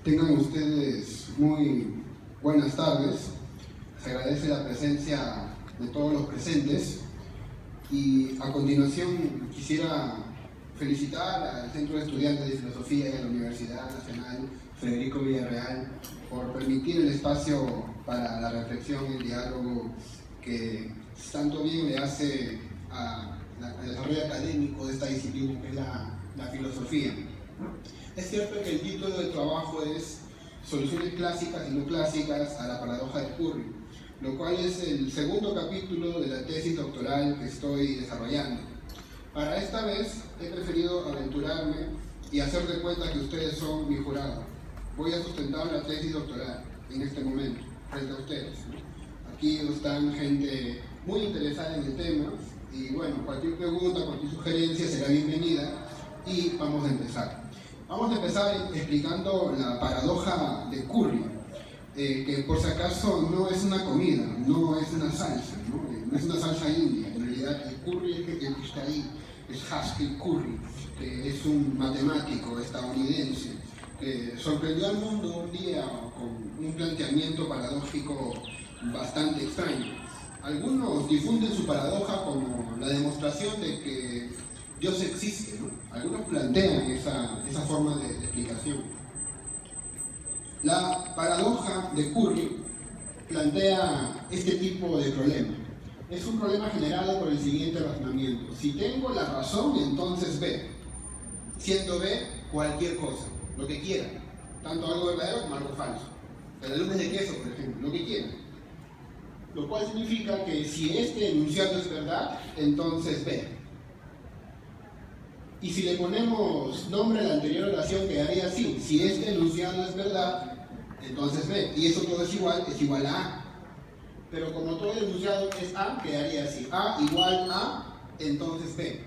Tengan ustedes muy buenas tardes. Se agradece la presencia de todos los presentes y a continuación quisiera felicitar al Centro de Estudiantes de Filosofía de la Universidad Nacional Federico Villarreal por permitir el espacio para la reflexión y el diálogo que tanto bien le hace al desarrollo académico de esta disciplina que es la filosofía. Es cierto que el título del trabajo es Soluciones clásicas y no clásicas a la paradoja de Curry, lo cual es el segundo capítulo de la tesis doctoral que estoy desarrollando. Para esta vez he preferido aventurarme y hacer de cuenta que ustedes son mi jurado. Voy a sustentar la tesis doctoral en este momento, frente a ustedes. Aquí están gente muy interesada en el tema y bueno, cualquier pregunta, cualquier sugerencia será bienvenida y vamos a empezar. Vamos a empezar explicando la paradoja de Curry, que por si acaso no es una comida, no es una salsa, no es una salsa india. En realidad el curry es el que está ahí, es Haskell Curry, que es un matemático estadounidense que sorprendió al mundo un día con un planteamiento paradójico bastante extraño. Algunos difunden su paradoja como la demostración de que Dios existe, ¿no? Algunos plantean esa forma de explicación. La paradoja de Curry plantea este tipo de problema. Es un problema generado por el siguiente razonamiento. Si tengo la razón, entonces B. Siendo B cualquier cosa, lo que quiera. Tanto algo verdadero como algo falso. El lunes de queso, por ejemplo, lo que quiera. Lo cual significa que si este enunciado es verdad, entonces B. Y si le ponemos nombre a la anterior oración, quedaría así. Si este enunciado es verdad, entonces B. Y eso todo es igual a A. Pero como todo el enunciado es A, quedaría así. A igual A, entonces B.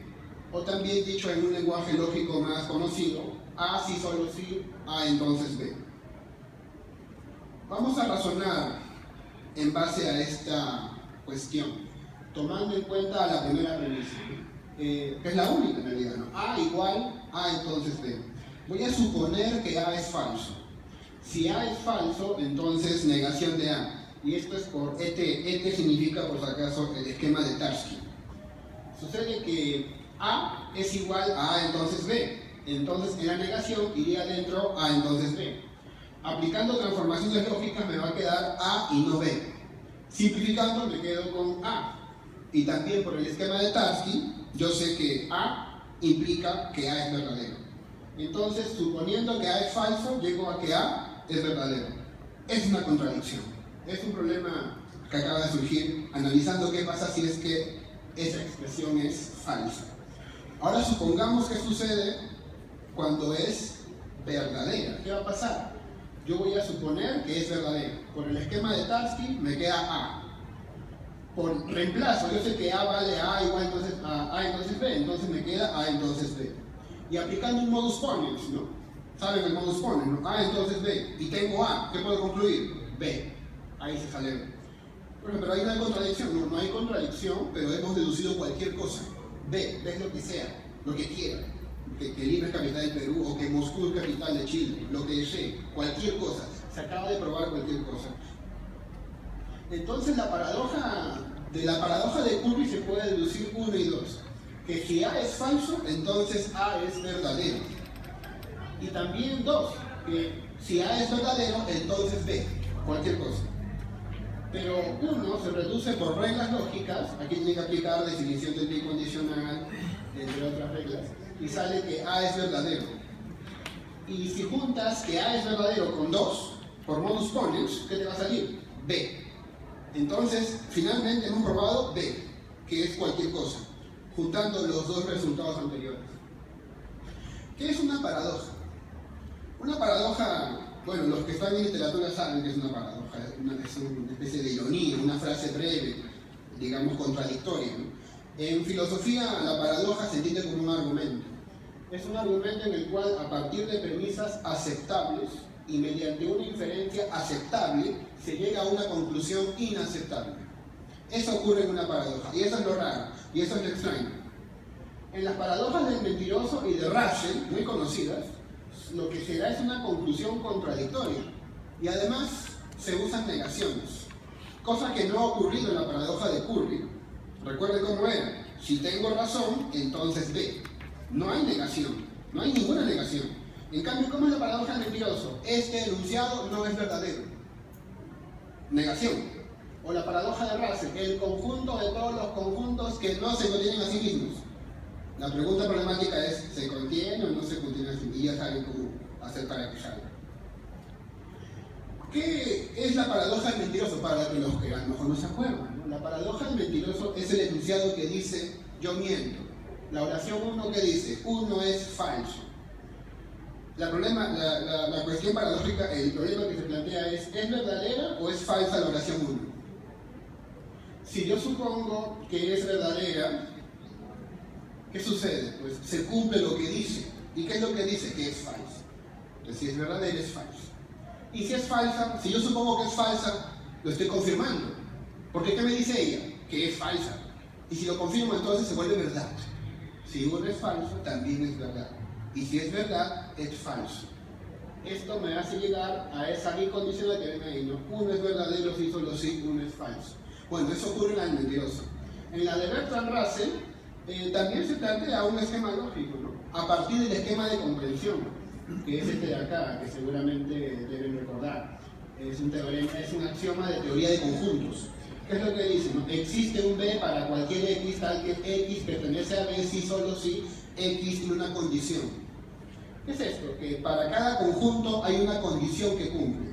O también dicho en un lenguaje lógico más conocido, A sí, solo sí, A entonces B. Vamos a razonar en base a esta cuestión, tomando en cuenta la primera premisa, que es la única en realidad, ¿no? A igual A entonces B. Voy a suponer que A es falso. Si A es falso, entonces negación de A. Y esto es por ET. ET significa, por si acaso, el esquema de Tarski. Sucede que A es igual a A entonces B. Entonces en la negación iría dentro A entonces B. Aplicando transformaciones lógicas me va a quedar A y no B. Simplificando me quedo con A. Y también por el esquema de Tarski, yo sé que A implica que A es verdadero. Entonces, suponiendo que A es falso, llego a que A es verdadero. Es una contradicción. Es un problema que acaba de surgir analizando qué pasa si es que esa expresión es falsa. Ahora supongamos que sucede cuando es verdadera. ¿Qué va a pasar? Yo voy a suponer que es verdadero. Por el esquema de Tarski me queda A. Por reemplazo, yo sé que A vale A igual entonces a entonces B, entonces me queda A entonces B. Y aplicando un modus ponens, ¿no? ¿Saben el modus ponens, no? A entonces B. Y tengo A, ¿qué puedo concluir? B. Ahí se sale B. Bueno, pero ahí no hay contradicción, no hay contradicción, pero hemos deducido cualquier cosa. B es lo que sea, lo que quiera. Que Lima es capital del Perú o que Moscú es capital de Chile, lo que desee, cualquier cosa. Se acaba de probar cualquier cosa. Entonces de la paradoja de Curry se puede deducir 1 y 2. Que si A es falso, entonces A es verdadero. Y también 2, que si A es verdadero, entonces B, cualquier cosa. Pero 1 se reduce por reglas lógicas, aquí tiene que aplicar definición del bicondicional, entre otras reglas, y sale que A es verdadero. Y si juntas que A es verdadero con 2, por modus ponens, ¿qué te va a salir? B. Entonces, finalmente hemos probado B, que es cualquier cosa, juntando los dos resultados anteriores. ¿Qué es una paradoja? Una paradoja, bueno, los que están en literatura saben que es una paradoja, es una especie de ironía, una frase breve, digamos contradictoria, ¿no? En filosofía, la paradoja se entiende como un argumento. Es un argumento en el cual, a partir de premisas aceptables y mediante una inferencia aceptable, se llega a una conclusión inaceptable. Eso ocurre en una paradoja, y eso es lo raro, y eso es lo extraño. En las paradojas del mentiroso y de Russell, muy conocidas, lo que se da es una conclusión contradictoria. Y además se usan negaciones, cosa que no ha ocurrido en la paradoja de Curry. Recuerden cómo era: si tengo razón, entonces B. No hay negación, no hay ninguna negación. En cambio, ¿cómo es la paradoja del mentiroso? Este enunciado no es verdadero. Negación. O la paradoja de Russell: el conjunto de todos los conjuntos que no se contienen a sí mismos. La pregunta problemática es: ¿se contiene o no se contiene a sí mismo? Y ya saben cómo hacer para que salga. ¿Qué es la paradoja del mentiroso? Para los que a lo mejor no se acuerdan, ¿no? La paradoja del mentiroso es el enunciado que dice: yo miento. La oración 1 que dice: uno es falso. La cuestión paradójica, el problema que se plantea ¿es verdadera o es falsa la oración 1? Si yo supongo que es verdadera, ¿qué sucede? Pues se cumple lo que dice. ¿Y qué es lo que dice? Que es falso. Entonces, si es verdadera, es falso. Y si es falsa, si yo supongo que es falsa, lo estoy confirmando. Porque ¿qué me dice ella? Que es falsa. Y si lo confirmo, entonces se vuelve verdad. Si uno es falso, también es verdad. Y si es verdad, es falso. Esto me hace llegar a esa bicondicional que ven ahí, ¿no? Uno es verdadero si solo sí, uno es falso. Bueno, eso ocurre en la del mentiroso. En la de Bertrand Russell, también se plantea un esquema lógico, ¿no? A partir del esquema de comprensión, que es este de acá, que seguramente deben recordar. Es un teorema, es un axioma de teoría de conjuntos. ¿Qué es lo que dice? ¿No? Existe un B para cualquier X, tal que X pertenece a B si solo si X tiene una condición. ¿Qué es esto? Que para cada conjunto hay una condición que cumple,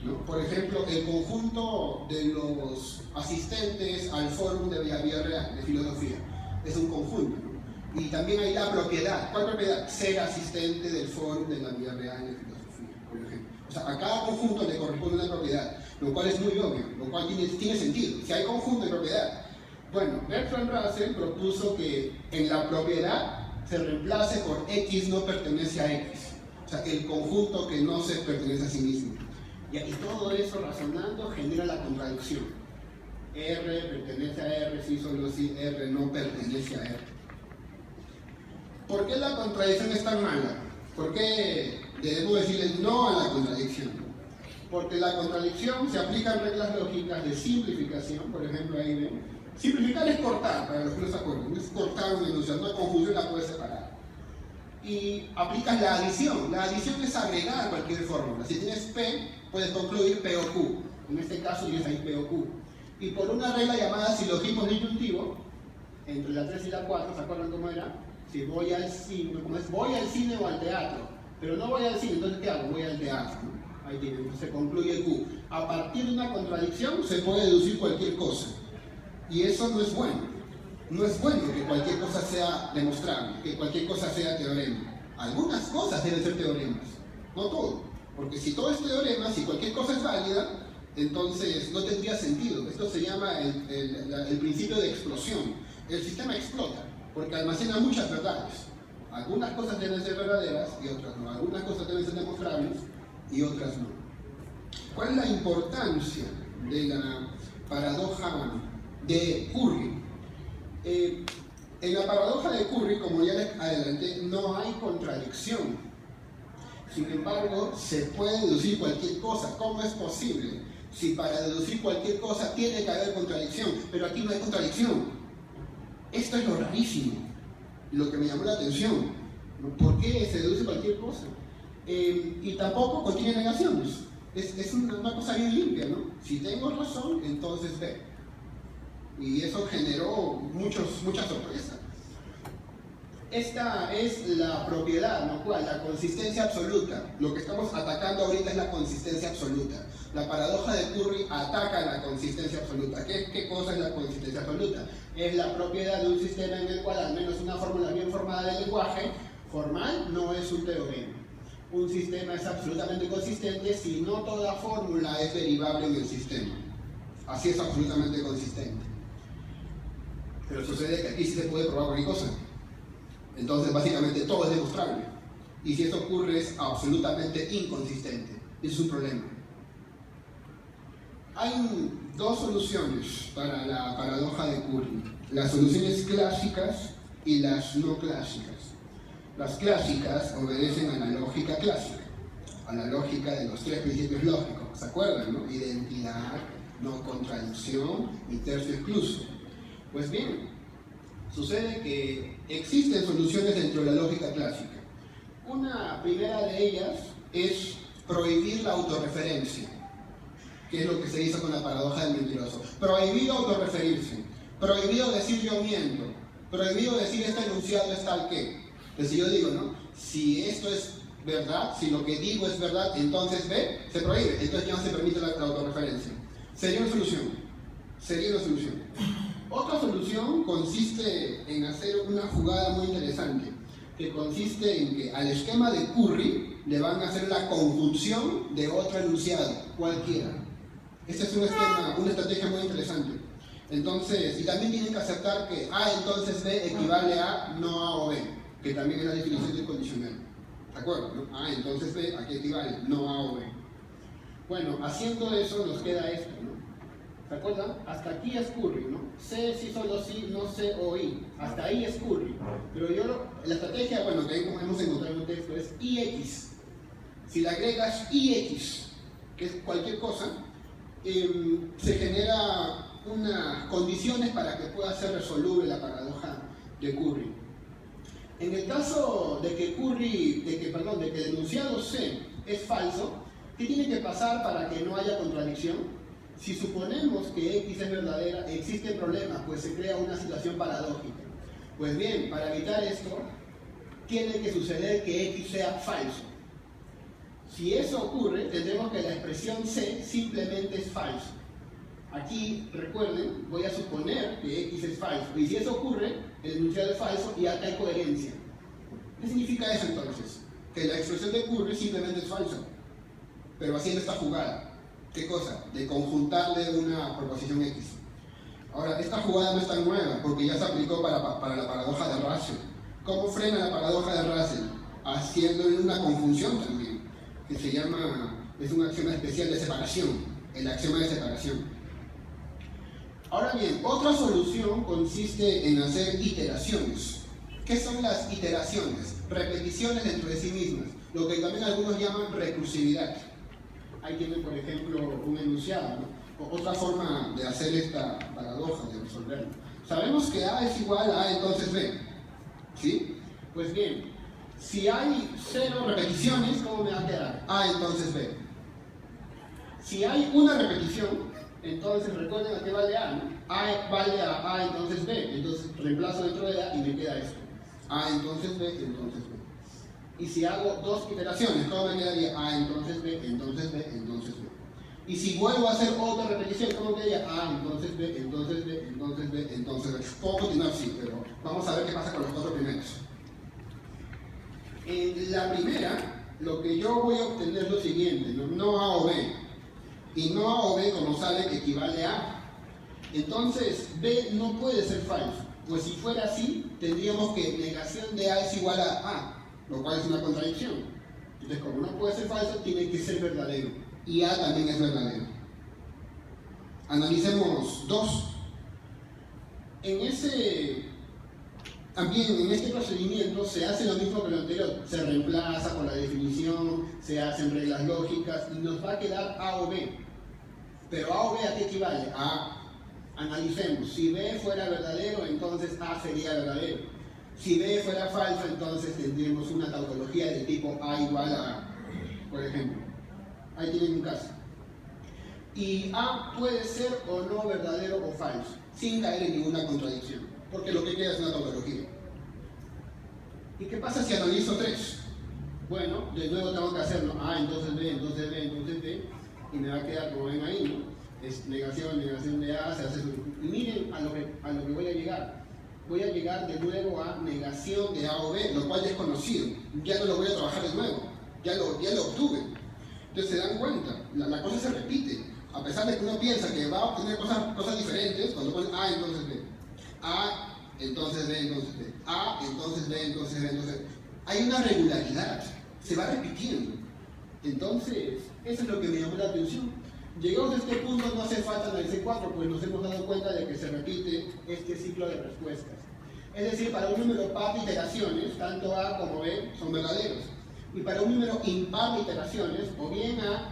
¿no? Por ejemplo, el conjunto de los asistentes al fórum de Villarreal de filosofía es un conjunto, ¿no? Y también hay la propiedad. ¿Cuál propiedad? Ser asistente del fórum de la Villarreal de filosofía, por ejemplo. O sea, a cada conjunto le corresponde una propiedad, lo cual es muy obvio, lo cual tiene sentido. Si hay conjunto de propiedad. Bueno, Bertrand Russell propuso que en la propiedad se reemplace por X no pertenece a X. O sea, el conjunto que no se pertenece a sí mismo. Y todo eso razonando genera la contradicción. R pertenece a R si solo si R no pertenece a R. ¿Por qué la contradicción es tan mala? ¿Por qué debemos decirle no a la contradicción? Porque la contradicción se aplican reglas lógicas de simplificación, por ejemplo ahí ven. Simplificar es cortar, para los que no se acuerdan, es cortar una enunciación, una conjunción la puedes separar. Y aplicas la adición. La adición es agregar cualquier fórmula. Si tienes P, puedes concluir P o Q. En este caso tienes ahí P o Q. Y por una regla llamada silogismo disyuntivo, entre la 3 y la 4, ¿se acuerdan cómo era? Si voy al cine, como es, voy al cine o al teatro, pero no voy al cine, entonces ¿qué hago? Voy al teatro, ¿no? Ahí tiene, entonces se concluye Q. A partir de una contradicción se puede deducir cualquier cosa. Y eso no es bueno. No es bueno que cualquier cosa sea demostrable, que cualquier cosa sea teorema. Algunas cosas deben ser teoremas, no todo. Porque si todo es teorema, si cualquier cosa es válida, entonces no tendría sentido. Esto se llama el principio de explosión. El sistema explota, porque almacena muchas verdades. Algunas cosas deben ser verdaderas y otras no. Algunas cosas deben ser demostrables y otras no. ¿Cuál es la importancia de la paradoja de Curry? En la paradoja de Curry, como ya les adelanté, no hay contradicción. Sin embargo, se puede deducir cualquier cosa. ¿Cómo es posible? Si para deducir cualquier cosa tiene que haber contradicción, pero aquí no hay contradicción. Esto es lo rarísimo, lo que me llamó la atención. ¿Por qué se deduce cualquier cosa? Y tampoco contiene negaciones. Es una cosa bien limpia, ¿no? Si tengo razón, entonces B. Y eso generó muchas sorpresas. Esta es la propiedad, ¿no? ¿Cuál? La consistencia absoluta. Lo que estamos atacando ahorita es la consistencia absoluta. La paradoja de Curry ataca la consistencia absoluta. ¿Qué cosa es la consistencia absoluta? Es la propiedad de un sistema en el cual al menos una fórmula bien formada del lenguaje formal no es un teorema. Un sistema es absolutamente consistente si no toda fórmula es derivable en el sistema. Así es absolutamente consistente. Pero sucede que aquí sí se puede probar cualquier cosa. Entonces, básicamente, todo es demostrable. Y si eso ocurre, es absolutamente inconsistente. Eso es un problema. Hay dos soluciones para la paradoja de Curry. Las soluciones clásicas y las no clásicas. Las clásicas obedecen a la lógica. clásica, a la lógica de los tres principios lógicos, ¿se acuerdan, no? Identidad, no contradicción y tercio excluso. Pues bien, sucede que existen soluciones dentro de la lógica clásica. Una primera de ellas es prohibir la autorreferencia, que es lo que se hizo con la paradoja del mentiroso. Prohibido autorreferirse, prohibido decir yo miento, prohibido decir este enunciado es tal que. Entonces si yo digo, ¿no? Si esto es verdad, si lo que digo es verdad, entonces B, se prohíbe, entonces ya no se permite la autorreferencia. Sería una solución. Sería una solución. Otra solución consiste en hacer una jugada muy interesante, que consiste en que al esquema de Curry le van a hacer la conjunción de otro enunciado, cualquiera. Este es un esquema, una estrategia muy interesante. Entonces, y también tienen que aceptar que A entonces B equivale a no A o B, que también es la definición del condicional. ¿De acuerdo? ¿No? A entonces B, ¿a qué equivale? No A o B. Bueno, haciendo eso nos queda esto, ¿no? ¿Se acuerdan? Hasta aquí es Curry, ¿no? C, sí, solo sí, no C o I. Hasta ahí es Curry. Pero la estrategia, bueno, que hemos encontrado en un texto es IX. Si le agregas IX, que es cualquier cosa, se genera unas condiciones para que pueda ser resoluble la paradoja de Curry. En el caso de que el enunciado C es falso, ¿qué tiene que pasar para que no haya contradicción? Si suponemos que X es verdadera, existe problema, pues se crea una situación paradójica. Pues bien, para evitar esto, tiene que suceder que X sea falso. Si eso ocurre, tendremos que la expresión C simplemente es falso. Aquí, recuerden, voy a suponer que X es falso. Y si eso ocurre, el enunciado es falso y acá hay coherencia. ¿Qué significa eso entonces? Que la expresión de Curry simplemente es falsa, pero haciendo esta jugada. ¿Qué cosa? De conjuntarle una proposición X. Ahora, esta jugada no es tan nueva, porque ya se aplicó para la paradoja de Russell. ¿Cómo frena la paradoja de Russell? Haciéndole una conjunción también, que se llama, es un axioma especial de separación, el axioma de separación. Ahora bien, otra solución consiste en hacer iteraciones. ¿Qué son las iteraciones? Repeticiones dentro de sí mismas, lo que también algunos llaman recursividad. Ahí tienen, por ejemplo, un enunciado, ¿no? Otra forma de hacer esta paradoja, de resolverlo. Sabemos que A es igual a A entonces B, ¿sí? Pues bien, si hay 0 repeticiones, ¿cómo me va a quedar? A entonces B. Si hay una repetición, entonces recuerden a qué vale A, ¿no? A vale a A entonces B, entonces reemplazo dentro de A y me queda esto. A entonces B, entonces B. Y si hago dos iteraciones, ¿cómo me quedaría? A entonces B, entonces B, entonces B. Y si vuelvo a hacer otra repetición, ¿cómo quedaría? A entonces B, entonces B, entonces B, entonces B. Puedo continuar, sí, pero vamos a ver qué pasa con los cuatro primeros. En la primera, lo que yo voy a obtener es lo siguiente, no A o B. Y no A o B, como saben, equivale a A. Entonces, B no puede ser falso. Pues si fuera así, tendríamos que negación de A es igual a A, lo cual es una contradicción. Entonces, como no puede ser falso, tiene que ser verdadero. Y A también es verdadero. Analicemos dos. También en este procedimiento se hace lo mismo que lo anterior. Se reemplaza con la definición, se hacen reglas lógicas y nos va a quedar A o B. Pero A o B, ¿a qué equivale? A. Analicemos. Si B fuera verdadero, entonces A sería verdadero. Si B fuera falso, entonces tendríamos una tautología del tipo A igual a A, por ejemplo. Ahí tienen un caso. Y A puede ser o no verdadero o falso, sin caer en ninguna contradicción, porque lo que queda es una tautología. ¿Y qué pasa si analizo 3? Bueno, de nuevo tengo que hacerlo. A, entonces B, entonces B, entonces B, y me va a quedar como ven ahí, ¿no? Es negación de A, se hace eso. Y miren a lo que voy a llegar. Voy a llegar de nuevo a negación de A o B, lo cual ya es conocido. Ya no lo voy a trabajar de nuevo. Ya lo obtuve. Entonces se dan cuenta, la cosa se repite. A pesar de que uno piensa que va a obtener cosas diferentes, cuando pones A, entonces B. A, entonces B, entonces B. A, entonces B, entonces B, entonces B. Hay una regularidad. Se va repitiendo. Entonces, eso es lo que me llamó la atención. Llegados a este punto no hace falta analizar 4, pues nos hemos dado cuenta de que se repite este ciclo de respuestas. Es decir, para un número par de iteraciones, tanto A como B son verdaderos. Y para un número impar de iteraciones, o bien A,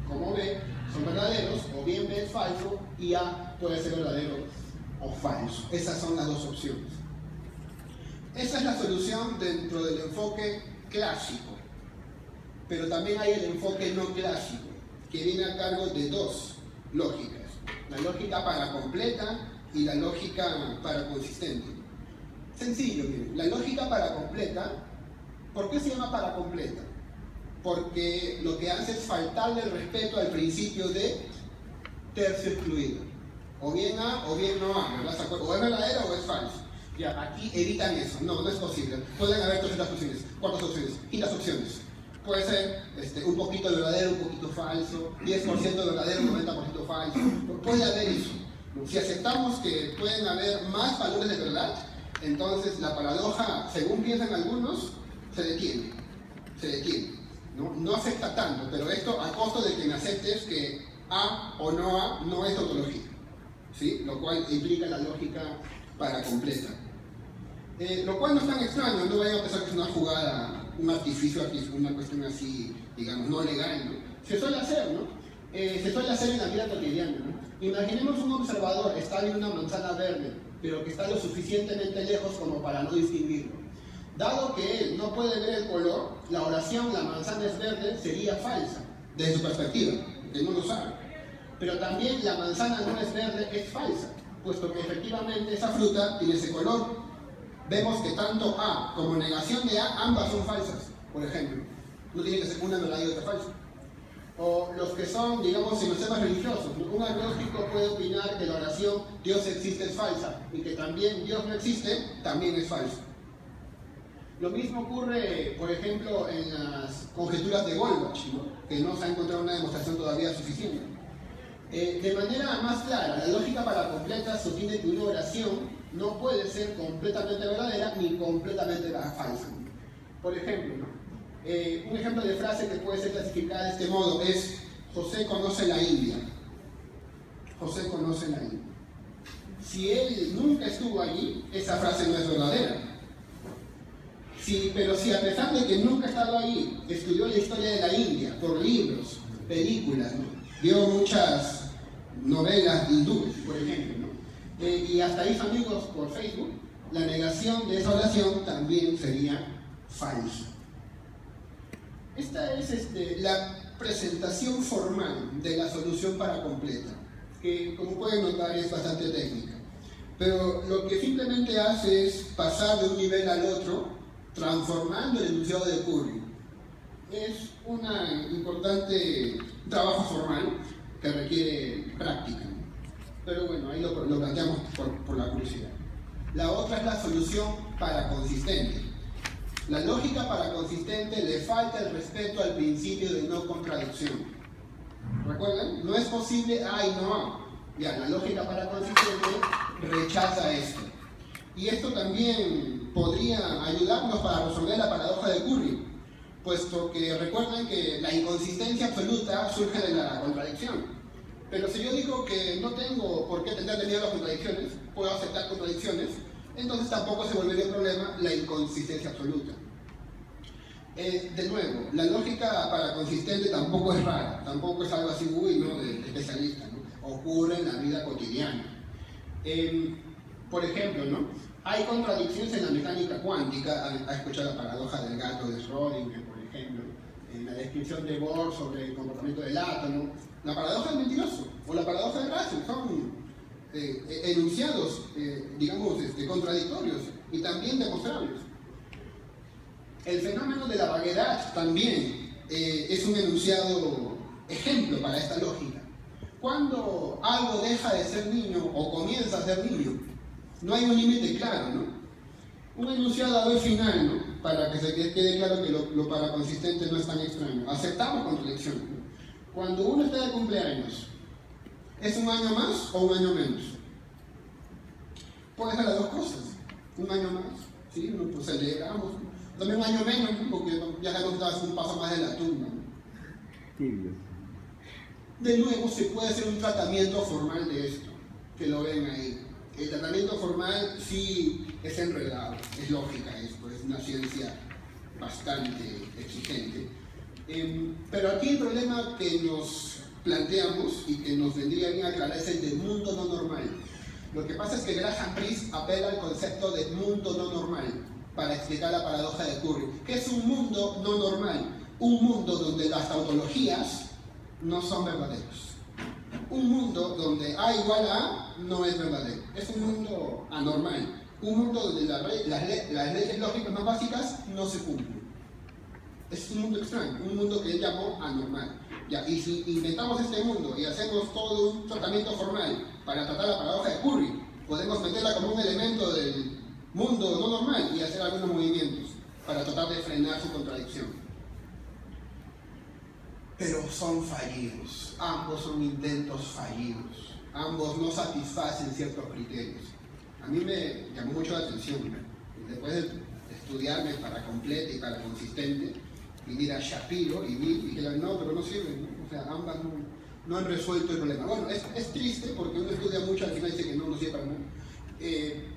como B, son verdaderos, o bien B es falso, y A puede ser verdadero o falso. Esas son las dos opciones. Esa es la solución dentro del enfoque clásico. Pero también hay el enfoque no clásico, que viene a cargo de dos lógicas. La lógica para completa y la lógica para consistente. Sencillo, miren. La lógica para completa, ¿por qué se llama para completa? Porque lo que hace es faltarle el respeto al principio de tercio excluido. O bien A o bien no A, ¿verdad? O es verdadero o es falso. Ya, aquí evitan eso. No, no es posible. Pueden haber 300 opciones, 4 opciones, quintas opciones. Puede ser un poquito de verdadero, un poquito falso, 10% verdadero, 90% falso. Puede haber eso. Si aceptamos que pueden haber más valores de verdad, entonces la paradoja, según piensan algunos, se detiene. Se detiene. No afecta tanto, pero esto a costo de que me aceptes que A o no A no es tautología. ¿Sí? Lo cual implica la lógica para completa. Lo cual no es tan extraño, no vayan a pensar que es una jugada, un artificio, una cuestión así, digamos, no legal, ¿no? Se suele hacer, ¿no? Se suele hacer en la vida cotidiana, ¿no? Imaginemos un observador, está viendo una manzana verde, pero que está lo suficientemente lejos como para no distinguirlo. Dado que él no puede ver el color, la oración, la manzana es verde, sería falsa, desde su perspectiva, que no lo sabe. Pero también la manzana no es verde, es falsa, puesto que efectivamente esa fruta tiene ese color. Vemos que tanto A como negación de A, ambas son falsas, por ejemplo. No tiene que ser una verdad y otra falsa. O los que son, digamos, en los temas religiosos, ¿no? Un agnóstico puede opinar que la oración Dios existe es falsa y que también Dios no existe, también es falso. Lo mismo ocurre, por ejemplo, en las conjeturas de Goldbach, ¿no? Que no se ha encontrado una demostración todavía suficiente. De manera más clara, la lógica para completa sostiene que una oración no puede ser completamente verdadera ni completamente falsa. Por ejemplo, ¿no? Un ejemplo de frase que puede ser clasificada de este modo es: José conoce la India. José conoce la India. Si él nunca estuvo allí, esa frase no es verdadera. Pero si a pesar de que nunca ha estado allí, estudió la historia de la India por libros, películas, ¿no? Vio muchas novelas hindúes, por ejemplo, ¿no? Y hasta hizo amigos por Facebook, la negación de esa oración también sería falsa. Esta es la presentación formal de la solución para completa, que como pueden notar es bastante técnica. Pero lo que simplemente hace es pasar de un nivel al otro, transformando el enunciado de Curry. Es un importante trabajo formal que requiere práctica. Pero bueno, ahí lo planteamos por la curiosidad. La otra es la solución para consistente. La lógica para consistente le falta el respeto al principio de no contradicción. ¿Recuerdan? No es posible A y no A. Ya, la lógica para consistente rechaza esto. Y esto también podría ayudarnos para resolver la paradoja de Curry, puesto que recuerden que la inconsistencia absoluta surge de la contradicción. Pero si yo digo que no tengo por qué tenerle miedo a las contradicciones, puedo aceptar contradicciones, entonces tampoco se volvería un problema la inconsistencia absoluta. De nuevo, la lógica para consistente tampoco es rara, tampoco es algo así, ¿no? de especialista, ¿no? Ocurre en la vida cotidiana. Por ejemplo, ¿no? Hay contradicciones en la mecánica cuántica. ¿Ha escuchado la paradoja del gato de Schrödinger, por ejemplo? En la descripción de Bohr sobre el comportamiento del átomo. La paradoja del mentiroso o la paradoja de Russell son enunciados, digamos, contradictorios y también demostrables. El fenómeno de la vaguedad también es un enunciado ejemplo para esta lógica. Cuando algo deja de ser niño o comienza a ser niño, no hay un límite claro, ¿no? Un enunciado al final, ¿no? Para que se quede claro que lo para consistente no es tan extraño. Aceptamos contradicción, ¿no? Cuando uno está de cumpleaños, ¿es un año más o un año menos? Puede ser las dos cosas. Un año más, ¿sí? Pues celebramos, ¿no? También un año menos, ¿no? Porque ya hemos dado un paso más de la tumba, ¿no? De nuevo, se puede hacer un tratamiento formal de esto, que lo ven ahí. El tratamiento formal sí es enredado, es lógica esto, es una ciencia bastante exigente. Pero aquí el problema que nos planteamos y que nos vendría bien aclarar es el del mundo no normal. Lo que pasa es que Graham Priest apela al concepto de mundo no normal para explicar la paradoja de Curry. ¿Qué es un mundo no normal? Un mundo donde las tautologías no son verdaderos. Un mundo donde A igual a A no es verdadero. Es un mundo anormal. Un mundo donde las leyes lógicas más básicas no se cumplen. Es un mundo extraño, un mundo que él llamó anormal. Ya, y si inventamos este mundo y hacemos todo un tratamiento formal para tratar la paradoja de Curry, podemos meterla como un elemento del mundo no normal y hacer algunos movimientos para tratar de frenar su contradicción. Pero son fallidos, ambos son intentos fallidos, ambos no satisfacen ciertos criterios. A mí me llamó mucho la atención, después de estudiarme para completa y para consistente, viniera Shapiro y dije, no, pero no sirven, ¿no? O sea, ambas no han resuelto el problema. Bueno, es triste porque uno estudia mucho, al final dice que no sirve para nada.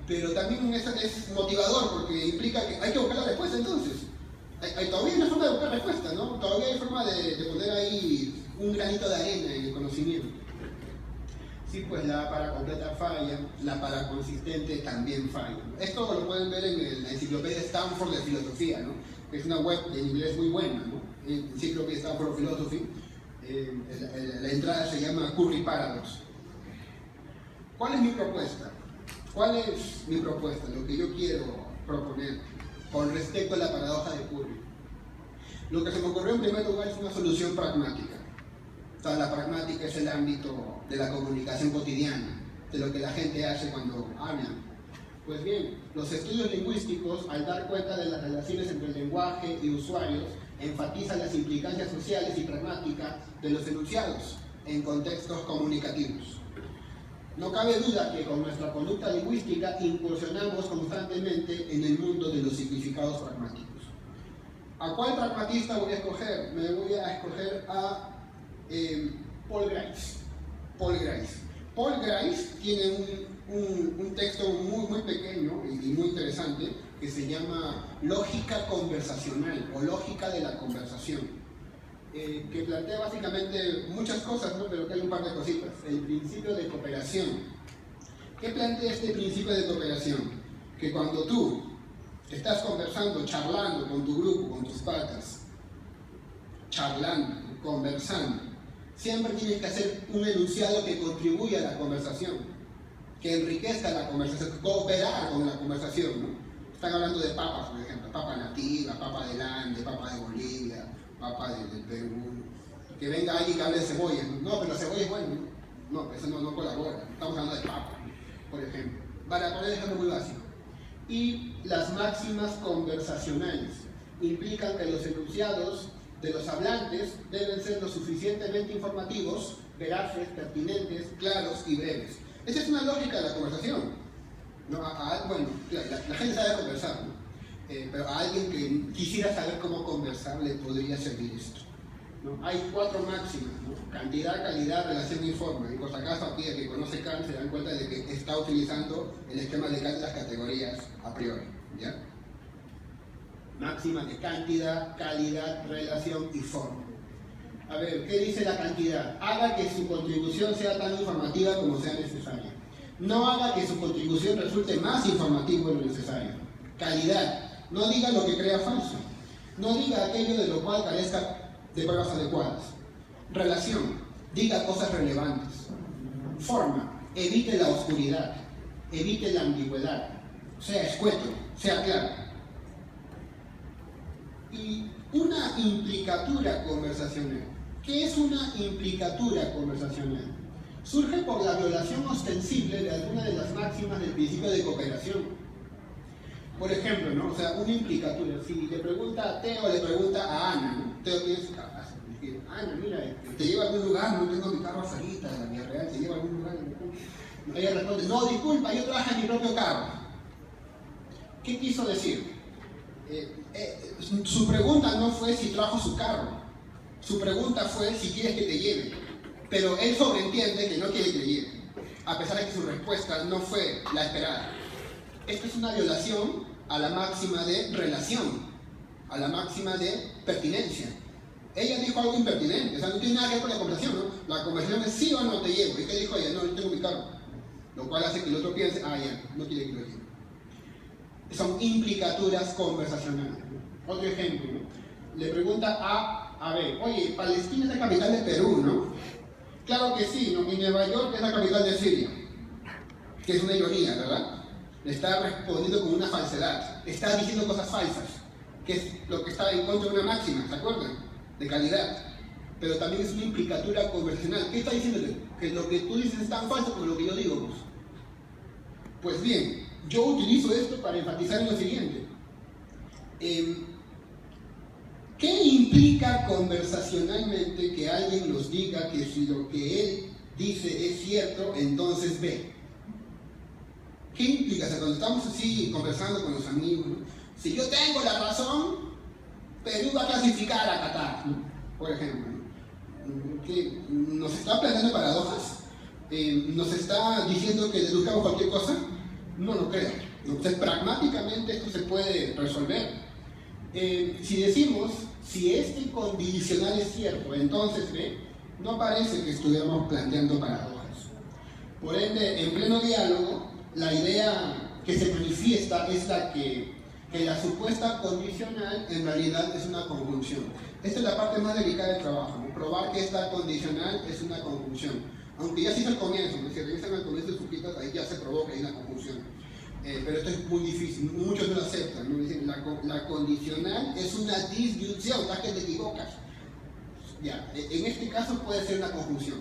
Pero también es motivador porque implica que hay que buscar la respuesta entonces. Todavía hay una forma de buscar respuesta, ¿no? Todavía hay forma de poner ahí un granito de arena en el conocimiento. Sí, pues la paracompleta falla, la paraconsistente también falla. Esto lo pueden ver en la enciclopedia Stanford de filosofía, ¿no? Que es una web en inglés muy buena, ¿no? Enciclopedia Stanford of Philosophy. La entrada se llama Curry Paradox. ¿Cuál es mi propuesta? ¿Cuál es mi propuesta? Lo que yo quiero proponer con respecto a la paradoja de Curry. Lo que se me ocurrió en primer lugar es una solución pragmática. O sea, la pragmática es el ámbito de la comunicación cotidiana, de lo que la gente hace cuando habla. Pues bien, los estudios lingüísticos, al dar cuenta de las relaciones entre el lenguaje y usuarios, enfatizan las implicancias sociales y pragmáticas de los enunciados en contextos comunicativos. No cabe duda que con nuestra conducta lingüística incursionamos constantemente en el mundo de los significados pragmáticos. ¿A cuál pragmatista voy a escoger? Me voy a escoger a Paul Grice. Paul Grice tiene un texto muy pequeño y muy interesante que se llama Lógica conversacional o Lógica de la conversación. Que plantea básicamente muchas cosas, ¿no? Pero que hay un par de cositas. El principio de cooperación. ¿Qué plantea este principio de cooperación? Que cuando tú estás conversando, charlando con tu grupo, con tus patas, charlando, conversando, siempre tienes que hacer un enunciado que contribuya a la conversación, que enriquezca la conversación, cooperar con la conversación, ¿no? Están hablando de papas, por ejemplo, papa nativa, papa del Ande, papa de Bolivia, papa del Perú, que venga alguien que hable de cebolla. No, pero la cebolla es buena. No, eso no colabora. Estamos hablando de papa, por ejemplo. Para poner ejemplo muy básico. Y las máximas conversacionales implican que los enunciados de los hablantes deben ser lo suficientemente informativos, veraces, pertinentes, claros y breves. Esa es una lógica de la conversación. ¿No? Bueno, la gente sabe conversar, ¿no? Pero a alguien que quisiera saber cómo conversar le podría servir esto, ¿no? Hay 4 máximas, ¿no? Cantidad, calidad, relación y forma. Y por si acaso aquí el que conoce Kant se dan cuenta de que está utilizando el esquema de Kant las categorías a priori, ¿ya? Máxima de cantidad, calidad, relación y forma. A ver, ¿qué dice la cantidad? Haga que su contribución sea tan informativa como sea necesaria. No haga que su contribución resulte más informativa de lo necesario. Calidad. No diga lo que crea falso. No diga aquello de lo cual carezca de pruebas adecuadas. Relación. Diga cosas relevantes. Forma. Evite la oscuridad. Evite la ambigüedad. Sea escueto. Sea claro. Y una implicatura conversacional. ¿Qué es una implicatura conversacional? Surge por la violación ostensible de alguna de las máximas del principio de cooperación. Por ejemplo, ¿no? O sea, una implicatura. Si le pregunta a Teo, le pregunta a Ana, ¿no? Teo tiene su casa. Ana, mira, te lleva a algún lugar, no tengo mi carro afuera, la vía real, te lleva a algún lugar. Ella responde, no, disculpa, yo trabajo en mi propio carro. ¿Qué quiso decir? Su pregunta no fue si trajo su carro. Su pregunta fue si quieres que te lleve. Pero él sobreentiende que no quiere que le lleve, a pesar de que su respuesta no fue la esperada. Esto es una violación a la máxima de relación. a la máxima de pertinencia. Ella dijo algo impertinente, o sea, no tiene nada que ver con la conversación, ¿no? La conversación es sí o no te llevo. ¿Y qué dijo ella? No, yo tengo mi carro. Lo cual hace que el otro piense, ah, ya, no quiere que lo lleve. Son implicaturas conversacionales. Otro ejemplo, ¿no? Le pregunta a B, oye, Palestina es la capital de Perú, ¿no? Claro que sí, ¿no? Y Nueva York es la capital de Siria. Que es una ironía, ¿verdad? Le está respondiendo con una falsedad. Está diciendo cosas falsas, que es lo que está en contra de una máxima, ¿se acuerdan? De calidad. Pero también es una implicatura conversacional. ¿Qué está diciéndote? Que lo que tú dices es tan falso como lo que yo digo, pues bien, yo utilizo esto para enfatizar en lo siguiente. ¿Qué implica conversacionalmente que alguien nos diga que si lo que él dice es cierto, entonces ve? ¿Qué implica? O sea, cuando estamos así conversando con los amigos, ¿no? Si yo tengo la razón, Perú va a clasificar a Qatar, ¿no? Por ejemplo, ¿no? ¿Qué? ¿Nos está planteando paradojas? ¿Nos está diciendo que deduzcamos cualquier cosa? No lo creo. Entonces, pragmáticamente esto se puede resolver. Si decimos, si este condicional es cierto, entonces ve, no parece que estuviéramos planteando paradojas. Por ende, en pleno diálogo, la idea que se manifiesta es la que la supuesta condicional en realidad es una conjunción. Esta es la parte más delicada del trabajo, ¿no? Probar que esta condicional es una conjunción. Aunque ya se hizo al comienzo, ¿no? Si revisan al comienzo de sus citas, ahí ya se probó que hay una conjunción. Pero esto es muy difícil, muchos no lo aceptan, ¿no? Dicen, la condicional es una disyunción, ¿sabes que te equivocas? Ya, en este caso puede ser una conjunción.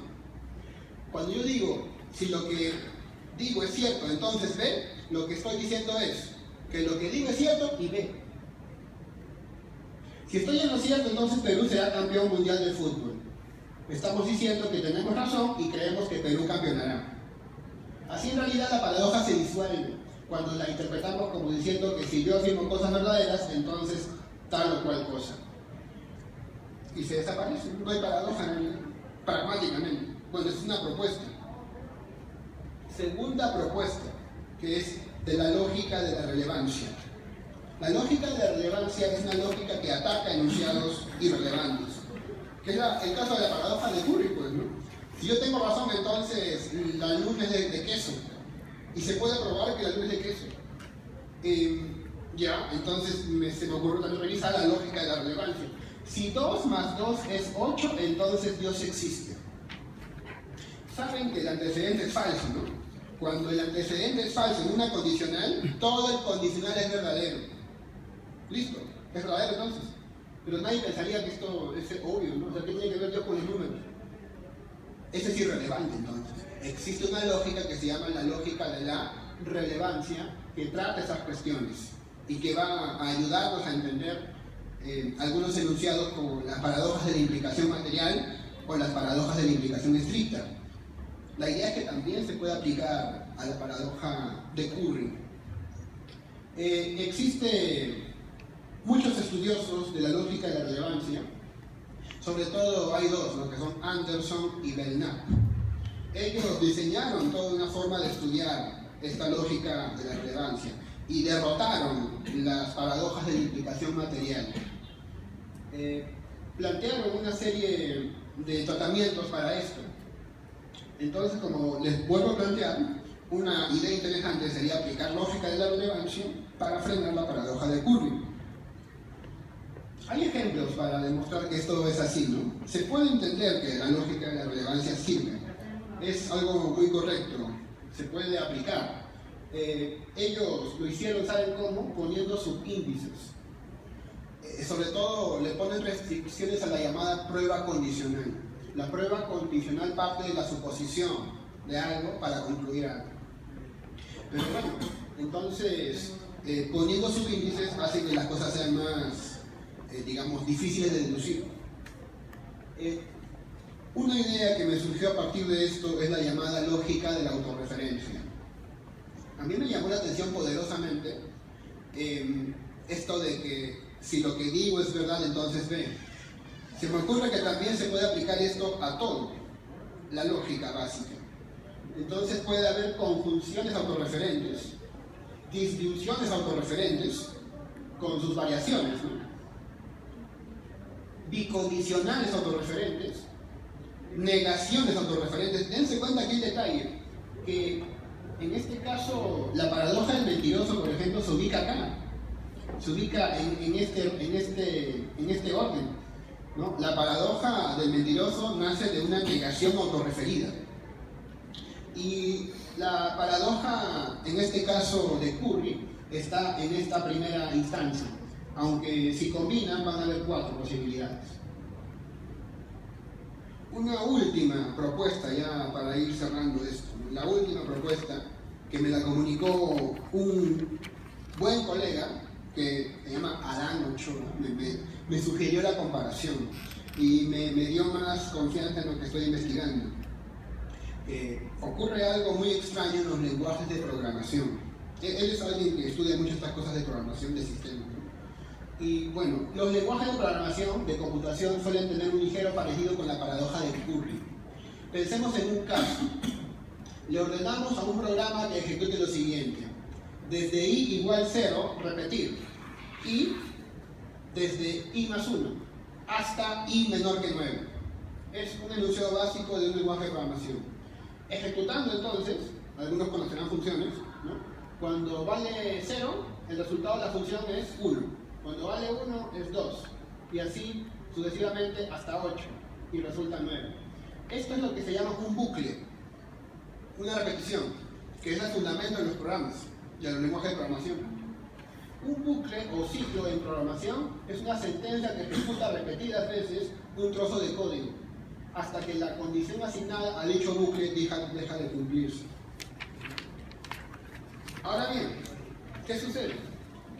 Cuando yo digo, si lo que digo es cierto, entonces ve, lo que estoy diciendo es que lo que digo es cierto y ve. Si estoy en lo cierto, entonces Perú será campeón mundial de fútbol. Estamos diciendo que tenemos razón y creemos que Perú campeonará. Así en realidad la paradoja se disuelve cuando la interpretamos como diciendo que si yo afirmo cosas verdaderas, entonces tal o cual cosa. Y se desaparece, no hay paradoja pragmáticamente. Bueno, es una propuesta. Segunda propuesta, que es de la lógica de la relevancia. La lógica de la relevancia es una lógica que ataca enunciados irrelevantes, que es el caso de la paradoja de Curry, pues, ¿no? Si yo tengo razón, entonces la luz es de queso, y se puede probar que la luz es de queso. Ya, entonces se me ocurrió también revisar la lógica de la relevancia. Si 2 más 2 es 8, entonces Dios existe. Saben que el antecedente es falso, ¿no? Cuando el antecedente es falso en una condicional, todo el condicional es verdadero. ¿Listo? Es verdadero entonces. Pero nadie pensaría que esto es obvio, ¿no? O sea, ¿qué tiene que ver Dios con los números? Eso es irrelevante entonces. Existe una lógica que se llama la lógica de la relevancia, que trata esas cuestiones y que va a ayudarnos a entender algunos enunciados como las paradojas de la implicación material o las paradojas de la implicación estricta. La idea es que también se puede aplicar a la paradoja de Curry. Existen muchos estudiosos de la lógica de la relevancia, sobre todo hay dos, ¿no? Que son Anderson y Belknap. Ellos diseñaron toda una forma de estudiar esta lógica de la relevancia y derrotaron las paradojas de la implicación material. Plantearon una serie de tratamientos para esto. Entonces, como les vuelvo a plantear, una idea interesante sería aplicar lógica de la relevancia para frenar la paradoja de Curry. Hay ejemplos para demostrar que esto es así, ¿no? Se puede entender que la lógica de la relevancia sirve. Es algo muy correcto, se puede aplicar. Ellos lo hicieron, ¿saben cómo? Poniendo subíndices. Sobre todo le ponen restricciones a la llamada prueba condicional. La prueba condicional parte de la suposición de algo para concluir algo. Pero bueno, entonces poniendo subíndices hace que las cosas sean más, digamos, difíciles de deducir. Una idea que me surgió a partir de esto es la llamada lógica de la autorreferencia. A mí me llamó la atención poderosamente esto de que si lo que digo es verdad, entonces ve. Se me ocurre que también se puede aplicar esto a todo, la lógica básica. Entonces puede haber conjunciones autorreferentes, disyunciones autorreferentes, con sus variaciones, ¿no? bicondicionales autorreferentes, negaciones autorreferentes. Dense cuenta aquí el detalle, que en este caso la paradoja del mentiroso, por ejemplo, se ubica acá, se ubica en este orden, ¿no? La paradoja del mentiroso nace de una negación autorreferida. Y la paradoja, en este caso de Curry, está en esta primera instancia, aunque si combinan van a haber 4 posibilidades. Una última propuesta ya para ir cerrando esto, la última propuesta que me la comunicó un buen colega que se llama Adán Ochoa, me sugirió la comparación y me dio más confianza en lo que estoy investigando. Ocurre algo muy extraño en los lenguajes de programación. Él es alguien que estudia mucho estas cosas de programación de sistemas, ¿no? Y bueno, los lenguajes de programación, de computación, suelen tener un ligero parecido con la paradoja de Curry. Pensemos en un caso. Le ordenamos a un programa que ejecute lo siguiente: desde i igual 0, repetir, y desde i más 1 hasta i menor que 9. Es un enunciado básico de un lenguaje de programación. Ejecutando entonces, algunos conocerán funciones, ¿no? Cuando vale 0, el resultado de la función es 1. Cuando vale 1 es 2. Y así sucesivamente hasta 8. Y resulta 9. Esto es lo que se llama un bucle, una repetición, que es el fundamento de los programas y de los lenguajes de programación. Un bucle o ciclo en programación es una sentencia que ejecuta repetidas veces un trozo de código, hasta que la condición asignada a dicho bucle deja de cumplirse. Ahora bien, ¿qué sucede?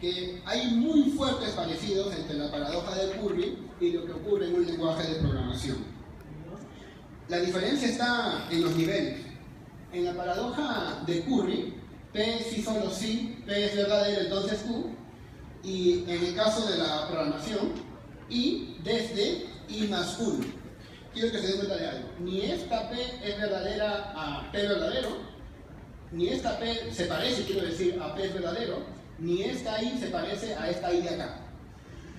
Que hay muy fuertes parecidos entre la paradoja de Curry y lo que ocurre en un lenguaje de programación. La diferencia está en los niveles. En la paradoja de Curry, P sí solo sí, P es verdadero, entonces Q. Y en el caso de la programación, I desde I más 1. Quiero que se den cuenta de algo. Ni esta P es verdadera a P verdadero, ni esta P se parece, quiero decir, a P es verdadero, ni esta I se parece a esta I de acá.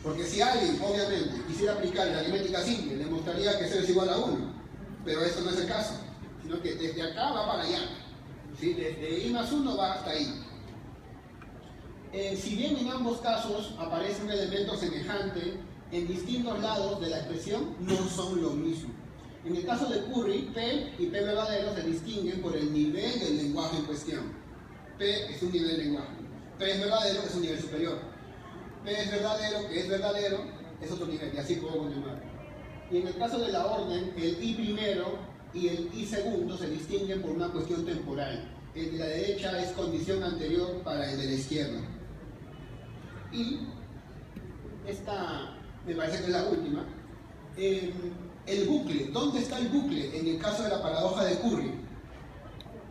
Porque si alguien, obviamente, quisiera aplicar la aritmética simple, le mostraría que 0 es igual a 1. Pero eso no es el caso, sino que desde acá va para allá. ¿Sí? Desde I más 1 va hasta I. Si bien en ambos casos aparece un elemento semejante, en distintos lados de la expresión no son lo mismo. En el caso de Curry, P y P verdadero se distinguen por el nivel del lenguaje en cuestión. P es un nivel de lenguaje. P es verdadero, es un nivel superior. P es verdadero, que es verdadero, es otro nivel, y así puedo continuar. Y en el caso de la orden, el I primero y el I segundo se distinguen por una cuestión temporal. El de la derecha es condición anterior para el de la izquierda. Y esta me parece que es la última. El bucle, ¿dónde está el bucle en el caso de la paradoja de Curry?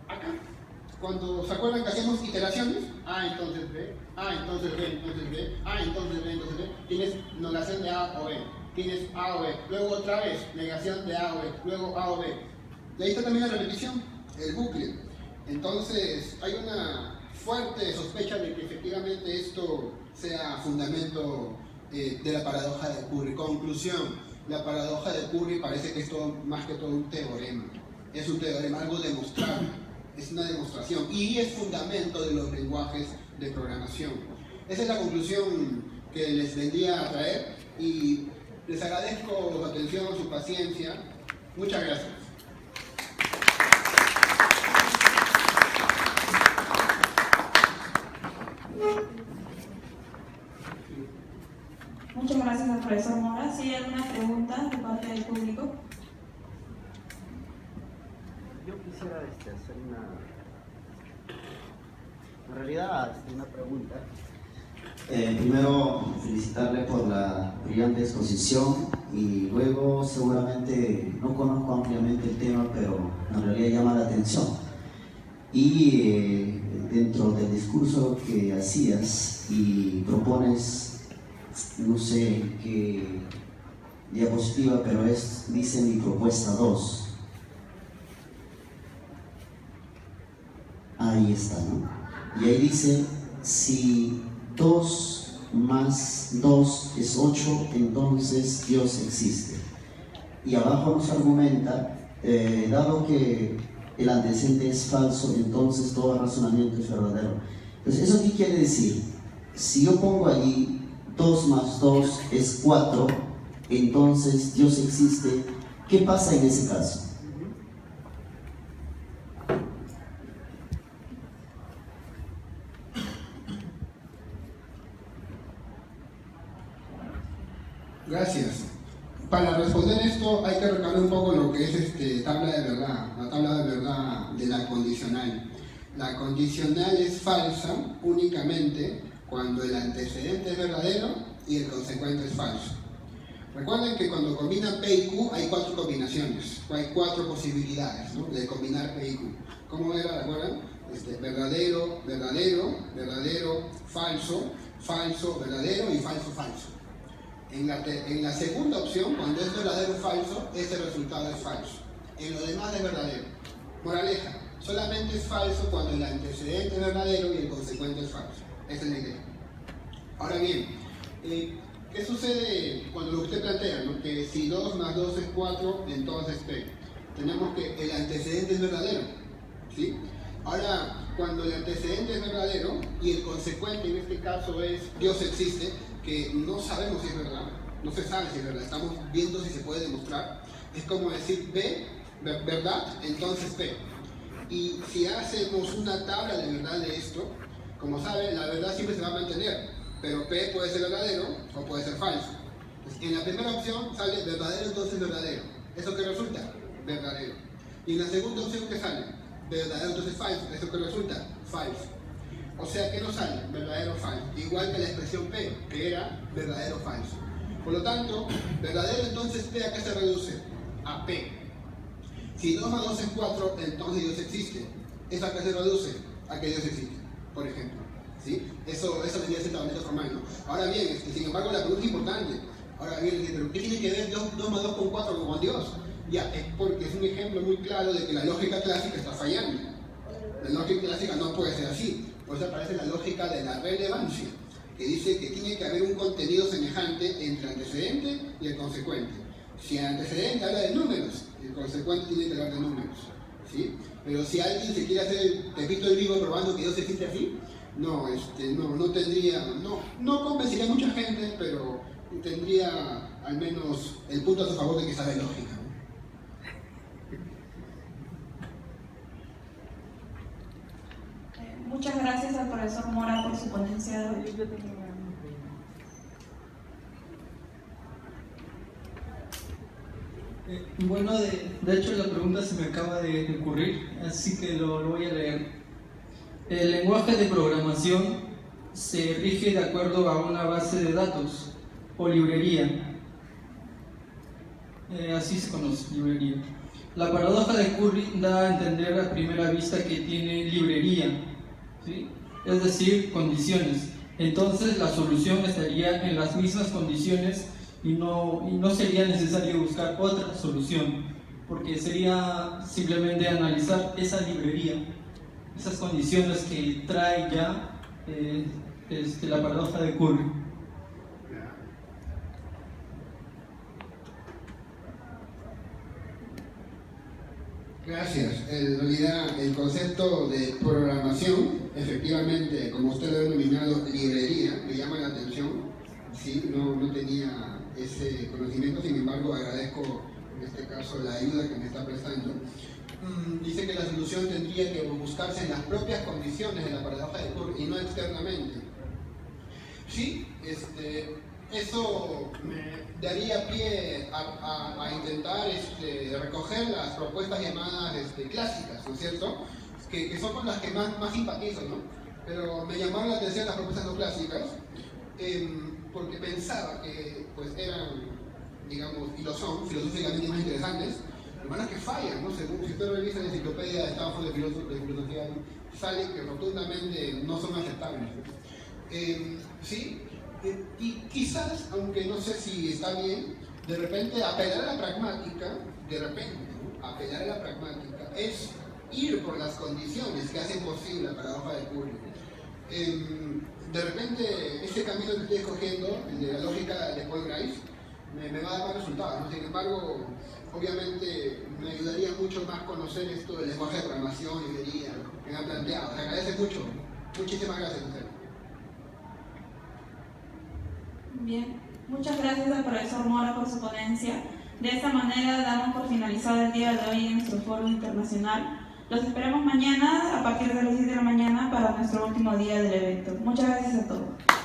Acá. Cuando se acuerdan que hacemos iteraciones, A entonces B, A entonces B, entonces B, A entonces B, entonces B, tienes negación de A o B, tienes A o B, luego otra vez negación de A o B, luego A o B. Y ahí está también la repetición, el bucle. Entonces hay una fuerte sospecha de que efectivamente esto sea fundamento de la paradoja de Curry. Conclusión, la paradoja de Curry parece que es todo, más que todo un teorema. Es un teorema, algo demostrable, es una demostración y es fundamento de los lenguajes de programación. Esa es la conclusión que les vendría a traer y les agradezco su atención, su paciencia. Muchas gracias. Muchas gracias al profesor Mora. ¿Sí hay alguna pregunta de parte del público? Yo quisiera hacer una pregunta. Primero, felicitarle por la brillante exposición y luego seguramente no conozco ampliamente el tema, pero en realidad llama la atención. Y dentro del discurso que hacías y propones, no sé qué diapositiva, pero dice mi propuesta 2. Ahí está, ¿no? Y ahí dice, si dos más 2 es 8, entonces Dios existe. Y abajo nos argumenta, dado que el antecedente es falso, entonces todo razonamiento es verdadero. Entonces, ¿eso qué quiere decir? Si yo pongo allí 2 más 2 es 4, entonces Dios existe, ¿qué pasa en ese caso? Gracias. Para responder esto hay que recordar un poco lo que es tabla de verdad, la tabla de verdad de la condicional. La condicional es falsa únicamente cuando el antecedente es verdadero y el consecuente es falso. Recuerden que cuando combinan P y Q hay 4 combinaciones, hay 4 posibilidades, ¿no?, de combinar P y Q. ¿Cómo era? ¿Recuerdan? Verdadero, verdadero, verdadero, falso, falso, verdadero y falso, falso. En la segunda opción, cuando es verdadero o falso, ese resultado es falso. En lo demás es verdadero. Moraleja, solamente es falso cuando el antecedente es verdadero y el consecuente es falso. Esa es la idea. Ahora bien, ¿qué sucede cuando lo que usted plantea, ¿no?, que si 2 más 2 es 4, entonces P? Tenemos que el antecedente es verdadero, ¿sí? Ahora, cuando el antecedente es verdadero y el consecuente en este caso es Dios existe, que no sabemos si es verdad, no se sabe si es verdad, estamos viendo si se puede demostrar, es como decir B, verdad, entonces P. Y si hacemos una tabla de verdad de esto, como saben, la verdad siempre se va a mantener, pero P puede ser verdadero o puede ser falso. Entonces, en la primera opción sale verdadero, entonces verdadero. ¿Eso qué resulta? Verdadero. Y en la segunda opción, ¿qué sale? Verdadero, entonces falso. ¿Eso qué resulta? Falso. O sea, ¿qué nos sale? Verdadero o falso. Igual que la expresión P, que era verdadero o falso. Por lo tanto, verdadero, entonces P, ¿a qué se reduce? A P. Si 2 más 2 es 4, entonces Dios existe. ¿Eso a qué se reduce? A que Dios existe, por ejemplo. ¿Sí? Eso debería ser totalmente formal, ¿no? Ahora bien, sin embargo, la pregunta es importante. Ahora bien, ¿pero qué tiene que ver 2 más 2 con 4 con Dios? Ya, es porque es un ejemplo muy claro de que la lógica clásica está fallando. La lógica clásica no puede ser así. Por eso aparece la lógica de la relevancia, que dice que tiene que haber un contenido semejante entre el antecedente y el consecuente. Si el antecedente habla de números, el consecuente tiene que hablar de números, ¿sí? Pero si alguien se quiere hacer el pepito del vivo probando que Dios existe así, no tendría, no convencería a mucha gente, pero tendría al menos el punto a su favor de que sabe lógica, ¿no? Muchas gracias al profesor Mora por su ponencia de hoy. Bueno, de hecho la pregunta se me acaba de ocurrir, así que lo voy a leer. El lenguaje de programación se rige de acuerdo a una base de datos o librería. Así se conoce, librería. La paradoja de Curry da a entender a primera vista que tiene librería, ¿sí?, es decir, condiciones. Entonces la solución estaría en las mismas condiciones y no sería necesario buscar otra solución, porque sería simplemente analizar esa librería, esas condiciones que trae ya la paradoja de Curry. Gracias. En realidad, el concepto de programación, efectivamente, como usted lo ha denominado, librería, me llama la atención. Sí, no tenía ese conocimiento, sin embargo, agradezco en este caso la ayuda que me está prestando. Dice que la solución tendría que buscarse en las propias condiciones de la paradoja de Curry y no externamente. Sí, eso me daría pie a intentar recoger las propuestas llamadas clásicas, ¿no es cierto? Que son con las que más simpatizo, ¿no? Pero me llamaron la atención las propuestas no clásicas porque pensaba que pues eran, digamos, y lo son, filosóficamente más interesantes, hermanas que fallan, ¿no? Según si usted revisa la enciclopedia de Stanford de filosofía, sale que rotundamente no son aceptables. ¿Sí? Y quizás, aunque no sé si está bien, de repente apelar a la pragmática, apelar a la pragmática es ir por las condiciones que hacen posible la paradoja de Curry. de repente ese camino que estoy escogiendo, el de la lógica de Paul Grice, me va a dar más resultados, ¿no? Sin embargo, obviamente me ayudaría mucho más conocer esto del lenguaje de programación, librería, que me han planteado. Les agradece mucho. Muchísimas gracias a ustedes. Bien, muchas gracias al profesor Mora por su ponencia. De esta manera damos por finalizado el día de hoy en nuestro foro internacional. Los esperamos mañana a partir de las 10 de la mañana para nuestro último día del evento. Muchas gracias a todos.